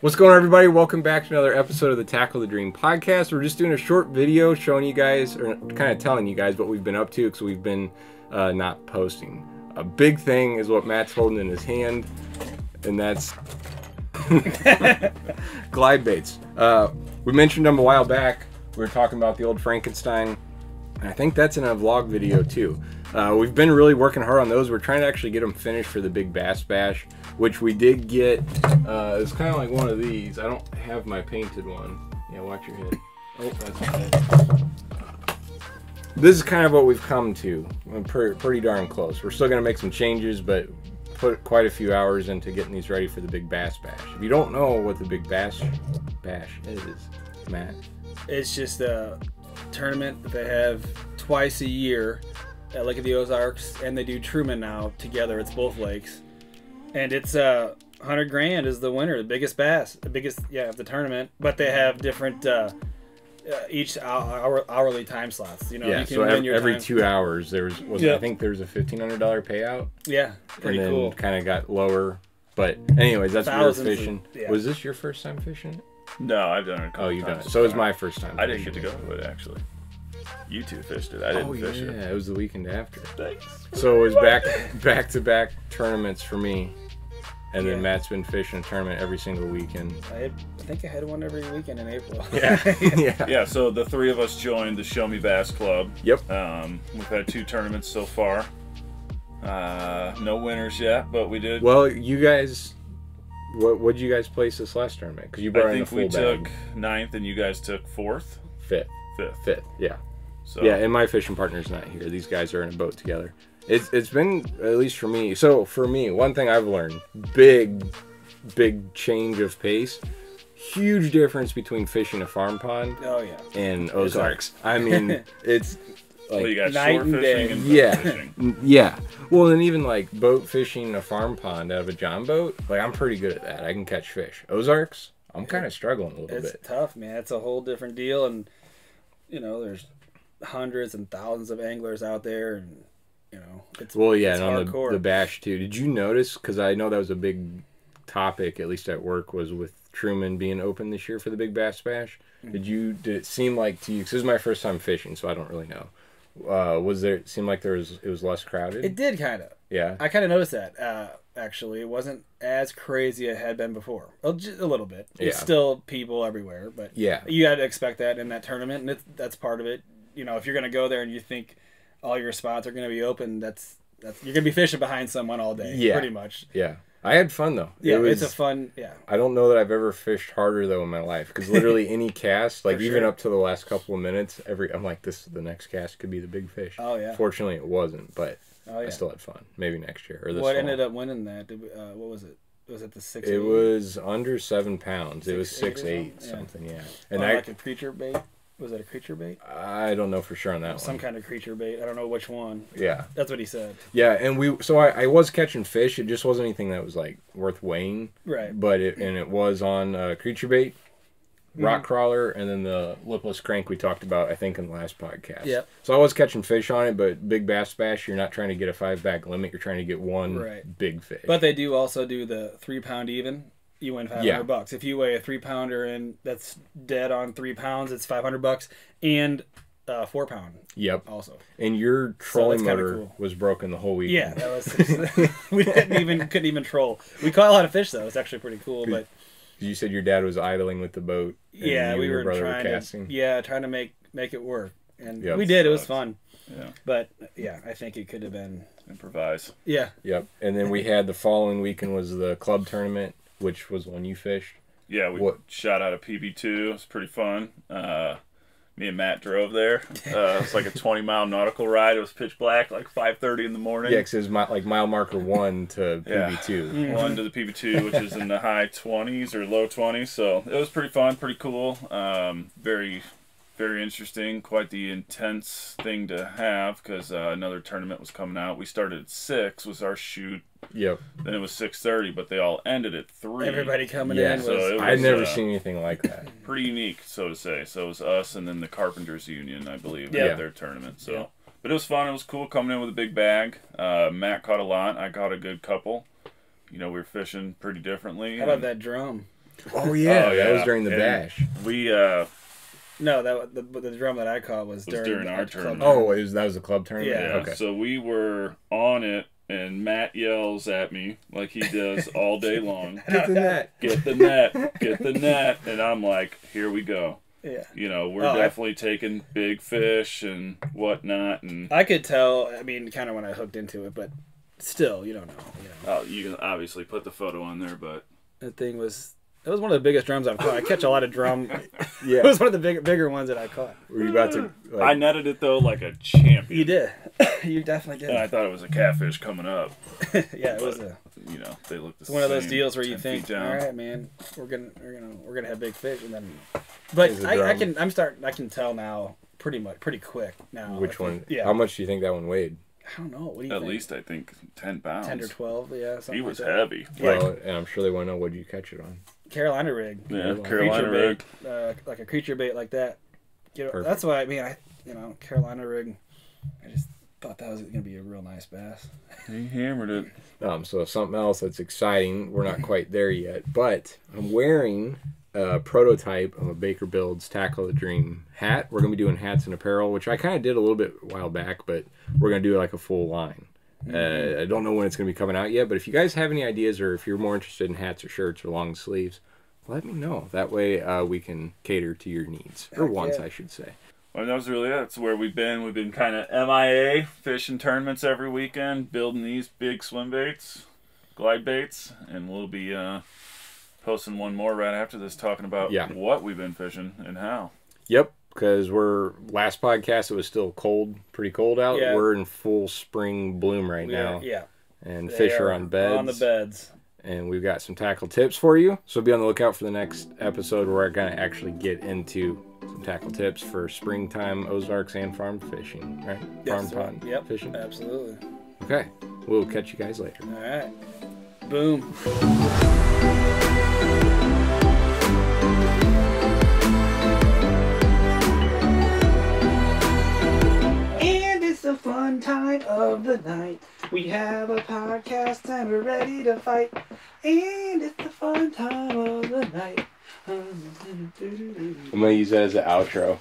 What's going on, everybody? Welcome back to another episode of the Tackle the Dream podcast. We're just doing a short video showing you guys, or kind of telling you guys what we've been up to, because we've been not posting. A big thing is what Matt's holding in his hand, and that's glide baits. We mentioned them a while back. We were talking about the old Frankenstein, and I think that's in a vlog video too. We've been really working hard on those. We're trying to actually get them finished for the Big Bass Bash, which we did get. It's kind of like one of these. I don't have my painted one. Yeah, watch your head. Oh, that's okay. This is kind of what we've come to. We're pretty darn close. We're still going to make some changes, but put quite a few hours into getting these ready for the Big Bass Bash. If you don't know what the Big Bass Bash is, Matt. It's just a tournament that they have twice a year at Lake of the Ozarks, and they do Truman now together. It's both lakes, and it's 100 grand is the winner, the biggest bass, the biggest of the tournament. But they have different each hourly time slots. You know, yeah. you can So win your every time. 2 hours I think there's a $1,500 payout. Yeah, pretty and then cool. kind of got lower. But anyways, that's where we're fishing. Yeah. Was this your first time fishing it? No, I've done it a couple Oh, you've done it. times. So it was my first time. I didn't get to go to it, actually. You two fished it. I didn't fish it. Yeah, it was the weekend after. Thanks. So it was back-to-back tournaments for me. And then Matt's been fishing a tournament every single weekend. I think I had one every weekend in April. Yeah. Yeah, so the three of us joined the Show Me Bass Club. Yep. We've had 2 tournaments so far. No winners yet, but we did. Well, you guys, what did you guys place this last tournament? Because you brought I in a think full we bag. took 9th and you guys took 4th? Fifth. 5th. Yeah. So Yeah, and my fishing partner's not here. These guys are in a boat together. It's been, at least for me. So for me, one thing I've learned, big change of pace. Huge difference between fishing a farm pond Oh yeah. and Ozarks. I mean, it's like, well, you got night shore and fishing day. and Yeah. boat fishing. yeah. Well, and even like boat fishing a farm pond out of a John boat, like I'm pretty good at that. I can catch fish. Ozarks, I'm kind of struggling a little It's bit. tough, man. It's a whole different deal, and you know, there's hundreds and thousands of anglers out there, and you know, it's Well, yeah, it's and on hardcore. the bash too. Did you notice? Because I know that was a big topic, at least at work, was with Truman being open this year for the Big Bass Bash. Did it seem like to you? Because this is my first time fishing, so I don't really know. It seemed like it was less crowded? It did kind of. Yeah. I kind of noticed that. Actually, it wasn't as crazy as it had been before. Well, just a little bit. It's Yeah. still people everywhere, but Yeah. you got to expect that in that tournament, and that's part of it. You know, if you're going to go there and you think all your spots are going to be open, that's you're going to be fishing behind someone all day, Yeah. pretty much. Yeah. I had fun though. Yeah, It was, it's a fun. Yeah. I don't know that I've ever fished harder though in my life, because literally any cast, like For even sure. up to the last couple of minutes, I'm like, the next cast could be the big fish. Oh yeah. Fortunately, it wasn't, but Oh yeah. I still had fun. Maybe next year or this What fall. ended up winning that? What was it? Was it the 6? It was under 7 pounds. It was 6'8" 6'8", or something. Yeah. And And like a creature bait. Was it a creature bait? I don't know for sure on that Some one. kind of creature bait. I don't know which one. Yeah. That's what he said. Yeah, and so I was catching fish. It just wasn't anything that was like worth weighing. Right. But it was on creature bait, rock crawler, and then the lipless crank we talked about, I think, in the last podcast. Yep. So I was catching fish on it, but Big Bass Bash, you're not trying to get a 5-bag limit. You're trying to get one Right. big fish. But they do also do the 3-pound even. You win $500. If you weigh a 3-pounder and that's dead on 3 pounds, it's $500, and 4-pound Yep. also. And your trolling that's kinda motor cool. was broken the whole weekend. Yeah, that was. We couldn't even troll. We caught a lot of fish though. It's actually pretty cool. But You said your dad was idling with the boat. And yeah, you we and your were brother trying casting. to make it work, and Yep. we did. It was Sucks. fun. Yeah. But yeah, I think it could have been. Improvise. Yeah. Yep. And then we had the following weekend was the club tournament, which was the one you fished. Yeah, we What- shot out a PB2. It was pretty fun. Me and Matt drove there. It's like a 20-mile nautical ride. It was pitch black, like 5:30 in the morning. Yeah, because it was like mile marker 1 to Yeah. PB2. 1 to the PB2, which is in the high 20s or low 20s. So it was pretty fun, pretty cool. Very, very interesting. Quite the intense thing to have, because another tournament was coming out. We started at 6 was our shoot. Yep. Then it was 6:30, but they all ended at 3. Everybody coming Yeah, in was. so it I'd was, never seen anything like that. Pretty unique, so to say. So it was us and then the Carpenters Union, I believe, Yeah. had their tournament. So, but it was fun. It was cool coming in with a big bag. Matt caught a lot. I caught a good couple. You know, we were fishing pretty differently. How about and that drum? Oh yeah, Oh, that was yeah. during the And bash. We No, the drum that I caught was during our club tournament. Oh, that was the club tournament. Yeah. Okay. So we were on it, and Matt yells at me like he does all day long. Get the net. Get the net, get the net, and I'm like, here we go. Yeah. You know, we're Oh, definitely taking big fish and whatnot, and I could tell. I mean, kind of when I hooked into it, but still, you don't know. You know, you can obviously put the photo on there, but that thing was. It was one of the biggest drums I've caught. I catch a lot of drum. It Yeah. was one of the bigger ones that I caught. Were you about to? I netted it though like a champion. You did. You definitely And I did. thought it was a catfish coming up. Yeah, it was a. You know, they look the It's one of those same, deals where you 10 think, feet all down. right, man, we're gonna have big fish, and then. But Is it I drum? I can tell now pretty quick now. Which one? Yeah. How much do you think that one weighed? I don't know. What do you At think? least I think 10 pounds. 10 or 12, yeah. Something He was like that. heavy. Well, and I'm sure they want to know what you catch it on. Carolina rig. Yeah, Creature Carolina Creature rig. bait, like a creature bait like that. You know, Perfect. that's why I mean, Carolina rig. I just thought that was gonna be a real nice bass. He hammered it. So something else that's exciting. We're not quite there yet, but I'm wearing a prototype of a Baker Builds Tackle the Dream hat. We're gonna be doing hats and apparel, which I kind of did a little bit a while back, but we're gonna do like a full line. I don't know when it's gonna be coming out yet, but if you guys have any ideas or if you're more interested in hats or shirts or long sleeves, let me know. That way we can cater to your needs, or Heck wants, yeah. I should say. Well, that was really it. That's where we've been. We've been kind of MIA, fishing tournaments every weekend, building these big swim baits, glide baits, and we'll be posting one more right after this talking about what we've been fishing and how. Yep, because last podcast it was still cold, pretty cold out. Yeah. We're in full spring bloom right now. Yeah. And They fish are on beds. On the beds. And we've got some tackle tips for you. So be on the lookout for the next episode where we're going to actually get into some tackle tips for springtime Ozarks and farm fishing, right? Farm Yes, pond yep, fishing. Absolutely. Okay, we'll catch you guys later. All right. Boom. And it's the fun time of the night. We have a podcast and we're ready to fight. And it's the fun time of the night. I'm going to use that as an outro.